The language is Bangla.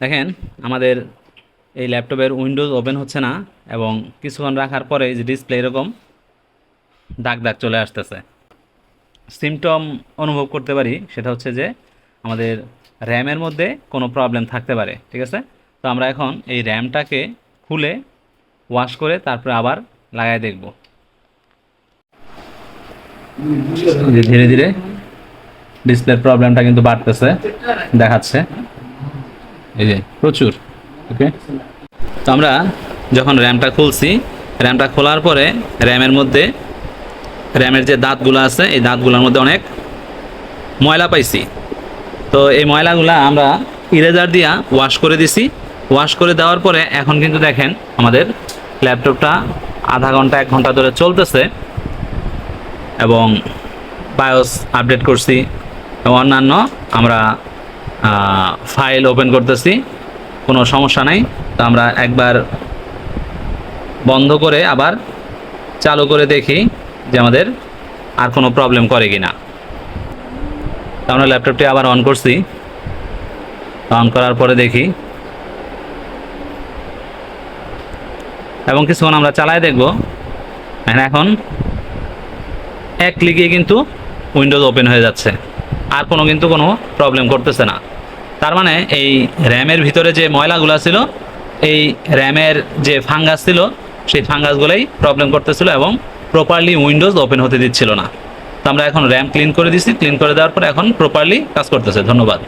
দেখেন আমাদের এই ল্যাপটপের উইন্ডোজ ওপেন হচ্ছে না, এবং কিছুক্ষণ রাখার পরে যে ডিসপ্লে এরকম দাগ দাগ চলে আসতেছে। সিমটম অনুভব করতে পারি, সেটা হচ্ছে যে আমাদের র্যামের মধ্যে কোনো প্রবলেম থাকতে পারে। ঠিক আছে, তো আমরা এখন এই র্যামটাকে খুলে ওয়াশ করে তারপরে আবার লাগাই দেখব। ধীরে ধীরে ডিসপ্লের প্রবলেমটা কিন্তু বাড়তেছে, দেখাচ্ছে এই যে প্রচুর। ওকে, তো আমরা যখন র্যামটা খুলছি, র্যামটা খোলার পরে র্যামের মধ্যে র্যামের যে দাঁতগুলো আছে এই দাঁতগুলোর মধ্যে অনেক ময়লা পাইছি। তো এই ময়লাগুলা আমরা ইরেজার দিয়া ওয়াশ করে দিছি। ওয়াশ করে দেওয়ার পরে এখন কিন্তু দেখেন আমাদের ল্যাপটপটা আধা ঘন্টা 1 ঘন্টা ধরে চলতেছে, এবং বায়োস আপডেট করছি এবং অন্যান্য আমরা ফাইল ওপেন করতেছি, কোনো সমস্যা নাই। তো আমরা একবার বন্ধ করে আবার চালু করে দেখি যে আমাদের আর কোনো প্রবলেম করে কি না। তো আমরা ল্যাপটপটি আবার অন করছি, অন করার পরে দেখি, এবং কিছুক্ষণ আমরা চালায় দেখব। এখন এক ক্লিকে কিন্তু উইন্ডোজ ওপেন হয়ে যাচ্ছে, আর কোনো প্রবলেম করতেছে না। তার মানে এই র্যামের ভিতরে যে ময়লাগুলো ছিল, এই র্যামের যে ফাঙ্গাস ছিল, সেই ফাঙ্গাসগুলোই প্রবলেম করতেছিল এবং প্রপারলি উইন্ডোজ ওপেন হতে দিচ্ছিল না। তো আমরা এখন র্যাম ক্লিন করে দিচ্ছি, ক্লিন করে দেওয়ার পর এখন প্রপারলি কাজ করতেছে। ধন্যবাদ।